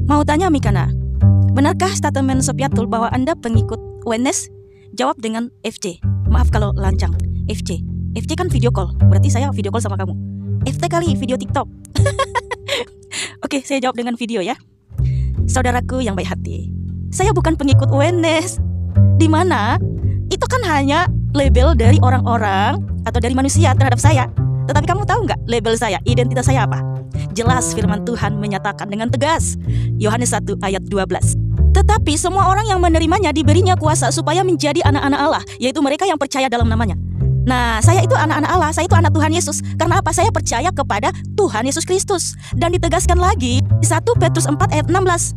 Mau tanya Mikana, benarkah statement Sofiatul bahwa Anda pengikut UNS? Jawab dengan FC. Maaf kalau lancang. FC. FC kan video call. Berarti saya video call sama kamu. FT kali video TikTok. Oke, saya jawab dengan video ya. Saudaraku yang baik hati, saya bukan pengikut UNS. Di mana itu kan hanya label dari orang-orang atau dari manusia terhadap saya. Tetapi kamu tahu nggak label saya, identitas saya apa? Jelas firman Tuhan menyatakan dengan tegas. Yohanes 1 ayat 12. Tetapi semua orang yang menerimanya diberinya kuasa supaya menjadi anak-anak Allah, yaitu mereka yang percaya dalam namanya. Nah, saya itu anak-anak Allah, saya itu anak Tuhan Yesus. Karena apa? Saya percaya kepada Tuhan Yesus Kristus. Dan ditegaskan lagi 1 Petrus 4 ayat 16.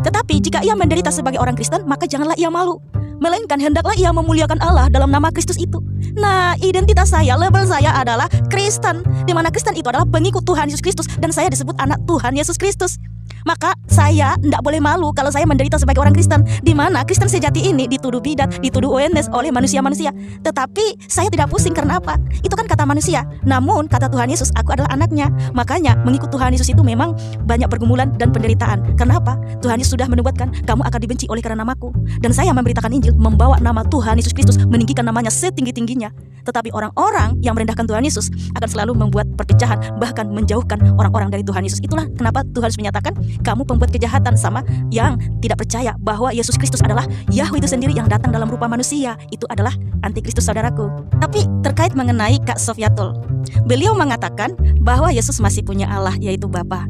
Tetapi jika ia menderita sebagai orang Kristen, maka janganlah ia malu, melainkan hendaklah ia memuliakan Allah dalam nama Kristus itu. Nah, identitas saya, label saya adalah Kristen, di mana Kristen itu adalah pengikut Tuhan Yesus Kristus, dan saya disebut anak Tuhan Yesus Kristus. Maka saya tidak boleh malu kalau saya menderita sebagai orang Kristen, di mana Kristen sejati ini dituduh bidat, dituduh UNS oleh manusia-manusia. Tetapi saya tidak pusing karena apa? Itu kan kata manusia. Namun kata Tuhan Yesus, aku adalah anaknya. Makanya mengikut Tuhan Yesus itu memang banyak pergumulan dan penderitaan. Kenapa? Tuhan Yesus sudah menubuatkan, kamu akan dibenci oleh karena namaku. Dan saya memberitakan Injil, membawa nama Tuhan Yesus Kristus, meninggikan namanya setinggi-tingginya. Tetapi orang-orang yang merendahkan Tuhan Yesus akan selalu membuat perpecahan, bahkan menjauhkan orang-orang dari Tuhan Yesus. Itulah kenapa Tuhan Yesus menyatakan, kamu pembuat kejahatan sama yang tidak percaya bahwa Yesus Kristus adalah Yahweh itu sendiri yang datang dalam rupa manusia. Itu adalah antikristus, saudaraku. Tapi terkait mengenai Kak Sofiatul, beliau mengatakan bahwa Yesus masih punya Allah, yaitu Bapa.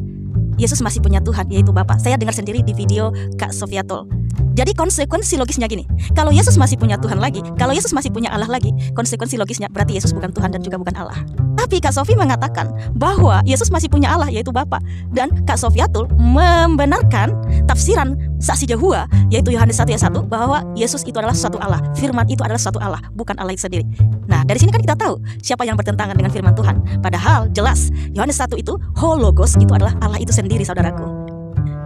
Yesus masih punya Tuhan, yaitu Bapa. Saya dengar sendiri di video Kak Sofiatul. Jadi konsekuensi logisnya gini, kalau Yesus masih punya Tuhan lagi, kalau Yesus masih punya Allah lagi, konsekuensi logisnya berarti Yesus bukan Tuhan dan juga bukan Allah. Tapi Kak Sofi mengatakan bahwa Yesus masih punya Allah, yaitu Bapa. Dan Kak Sofiatul membenarkan tafsiran saksi Yehova, yaitu Yohanes 1 ayat 1, bahwa Yesus itu adalah satu Allah, firman itu adalah satu Allah, bukan Allah itu sendiri. Nah, dari sini kan kita tahu siapa yang bertentangan dengan firman Tuhan. Padahal jelas Yohanes 1 itu hologos, itu adalah Allah itu sendiri, saudaraku.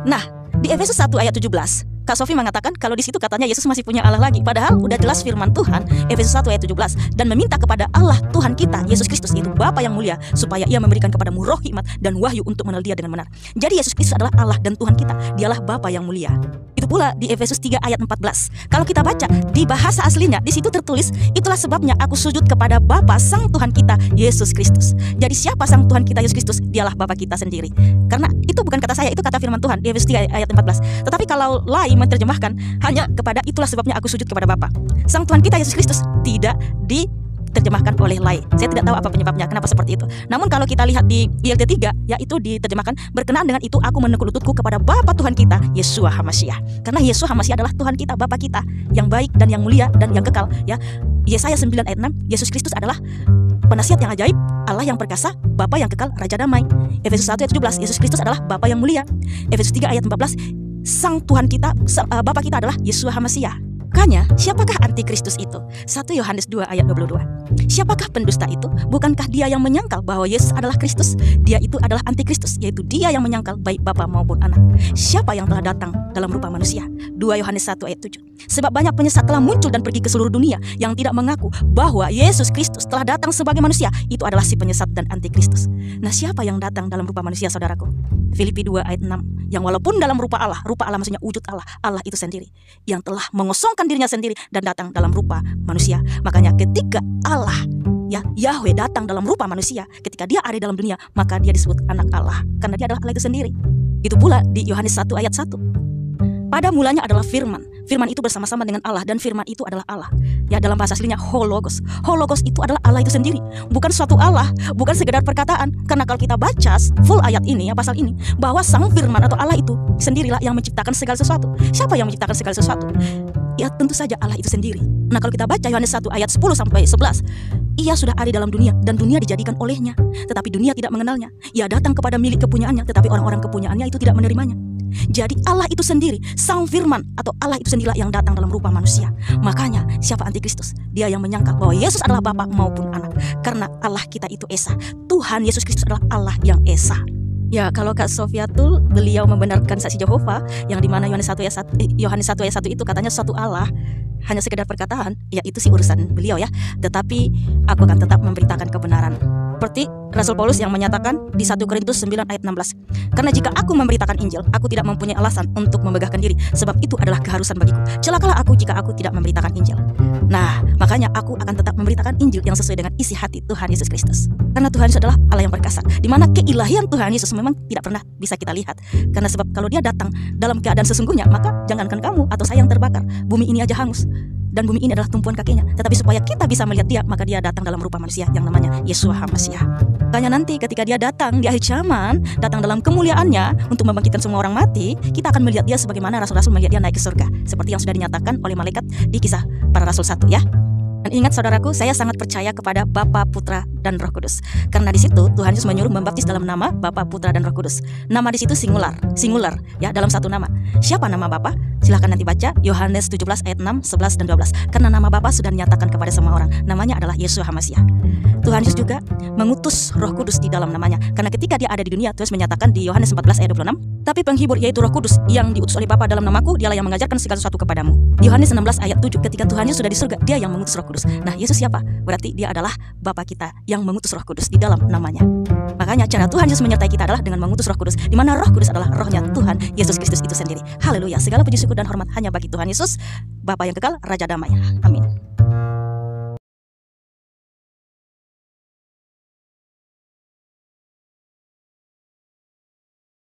Nah, di Efesus 1 ayat 17, Kak Sofi mengatakan kalau di situ katanya Yesus masih punya Allah lagi. Padahal udah jelas firman Tuhan Efesus 1 ayat 17, dan meminta kepada Allah Tuhan kita Yesus Kristus, itu Bapa yang mulia, supaya ia memberikan kepadamu roh hikmat dan wahyu untuk mengenal Dia dengan benar. Jadi Yesus Kristus adalah Allah dan Tuhan kita. Dialah Bapa yang mulia. Itu pula di Efesus 3 ayat 14. Kalau kita baca di bahasa aslinya, di situ tertulis, itulah sebabnya aku sujud kepada Bapa sang Tuhan kita Yesus Kristus. Jadi siapa sang Tuhan kita Yesus Kristus? Dialah Bapa kita sendiri. Karena itu bukan kata saya, itu kata firman Tuhan di Efesus 3 ayat 14. Tetapi kalau lain menerjemahkan hanya kepada itulah sebabnya aku sujud kepada Bapa. Sang Tuhan kita Yesus Kristus tidak diterjemahkan oleh lain. Saya tidak tahu apa penyebabnya, kenapa seperti itu. Namun kalau kita lihat di ILT 3, yaitu diterjemahkan, berkenaan dengan itu aku menekuk lututku kepada Bapa Tuhan kita Yeshua HaMashiach. Karena Yeshua HaMashiach adalah Tuhan kita, Bapa kita yang baik dan yang mulia dan yang kekal, ya. Yesaya 9 ayat 6, Yesus Kristus adalah penasihat yang ajaib, Allah yang perkasa, Bapa yang kekal, Raja damai. Efesus 1 ayat 17, Yesus Kristus adalah Bapa yang mulia. Efesus 3 ayat 14, sang Tuhan kita, Bapa kita adalah Yeshua HaMashiach. Makanya, siapakah antikristus itu? 1 Yohanes 2 ayat 22. Siapakah pendusta itu? Bukankah dia yang menyangkal bahwa Yesus adalah Kristus? Dia itu adalah antikristus, yaitu dia yang menyangkal baik Bapa maupun Anak. Siapa yang telah datang dalam rupa manusia? 2 Yohanes 1 ayat 7. Sebab banyak penyesat telah muncul dan pergi ke seluruh dunia yang tidak mengaku bahwa Yesus Kristus telah datang sebagai manusia. Itu adalah si penyesat dan antikristus. Nah, siapa yang datang dalam rupa manusia, saudaraku? Filipi 2 ayat 6. Yang walaupun dalam rupa Allah maksudnya wujud Allah, Allah itu sendiri yang telah mengosongkan dirinya sendiri dan datang dalam rupa manusia. Makanya ketika Allah, ya, Yahweh datang dalam rupa manusia, ketika dia ada dalam dunia, maka dia disebut anak Allah, karena dia adalah Allah itu sendiri. Itu pula di Yohanes 1 ayat 1. Pada mulanya adalah firman. Firman itu bersama-sama dengan Allah, dan firman itu adalah Allah. Ya, dalam bahasa aslinya hologos. Hologos itu adalah Allah itu sendiri, bukan suatu Allah, bukan sekedar perkataan. Karena kalau kita baca full ayat ini, ya, pasal ini, bahwa sang firman atau Allah itu sendirilah yang menciptakan segala sesuatu. Siapa yang menciptakan segala sesuatu? Ya, tentu saja Allah itu sendiri. Nah, kalau kita baca Yohanes 1 ayat 10 sampai 11, ia sudah ada dalam dunia dan dunia dijadikan olehnya, tetapi dunia tidak mengenalnya. Ia datang kepada milik kepunyaannya, tetapi orang-orang kepunyaannya itu tidak menerimanya. Jadi Allah itu sendiri, sang firman atau Allah itu sendirilah yang datang dalam rupa manusia. Makanya siapa antikristus? Dia yang menyangkal bahwa Yesus adalah Bapa maupun Anak. Karena Allah kita itu Esa. Tuhan Yesus Kristus adalah Allah yang Esa. Ya, kalau Kak Sofiatul, beliau membenarkan saksi Yehova yang dimana Yohanes 1 ayat 1 itu katanya satu Allah, hanya sekedar perkataan. Ya, itu sih urusan beliau, ya. Tetapi aku akan tetap memberitakan kebenaran. Seperti Rasul Paulus yang menyatakan di 1 Korintus 9 ayat 16. Karena jika aku memberitakan Injil, aku tidak mempunyai alasan untuk memegahkan diri, sebab itu adalah keharusan bagiku. Celakalah aku jika aku tidak memberitakan Injil. Nah, makanya aku akan tetap memberitakan Injil yang sesuai dengan isi hati Tuhan Yesus Kristus. Karena Tuhan Yesus adalah Allah yang perkasa, di mana keilahian Tuhan Yesus memang tidak pernah bisa kita lihat. Karena sebab kalau dia datang dalam keadaan sesungguhnya, maka jangankan kamu atau saya yang terbakar, bumi ini aja hangus. Dan bumi ini adalah tumpuan kakinya. Tetapi supaya kita bisa melihat dia, maka dia datang dalam rupa manusia yang namanya Yeshua HaMashiach. Makanya nanti ketika dia datang di akhir zaman, datang dalam kemuliaannya untuk membangkitkan semua orang mati, kita akan melihat dia sebagaimana rasul-rasul melihat dia naik ke surga, seperti yang sudah dinyatakan oleh malaikat di Kisah Para Rasul 1 ya. Dan ingat saudaraku, saya sangat percaya kepada Bapa, Putra, dan Roh Kudus. Karena di situ Tuhan Yesus menyuruh membaptis dalam nama Bapa, Putra, dan Roh Kudus. Nama di situ singular ya, dalam satu nama. Siapa nama Bapa? Silahkan nanti baca Yohanes 17 ayat 6, 11, dan 12. Karena nama Bapa sudah dinyatakan kepada semua orang. Namanya adalah Yeshua HaMashiach. Tuhan Yesus juga mengutus Roh Kudus di dalam namanya. Karena ketika dia ada di dunia, Tuhan menyatakan di Yohanes 14 ayat 26, tapi penghibur yaitu Roh Kudus yang diutus oleh Bapa dalam namaku, dialah yang mengajarkan segala sesuatu kepadamu. Di Yohanes 16 ayat 7, ketika Tuhan Yesus sudah di surga, dia yang mengutus Roh Kudus. Nah, Yesus siapa? Berarti dia adalah Bapa kita yang mengutus Roh Kudus di dalam namanya. Makanya cara Tuhan Yesus menyertai kita adalah dengan mengutus Roh Kudus, di mana Roh Kudus adalah rohnya Tuhan Yesus Kristus itu sendiri. Haleluya. Segala puji syukur dan hormat hanya bagi Tuhan Yesus, Bapa yang kekal, Raja damai. Amin.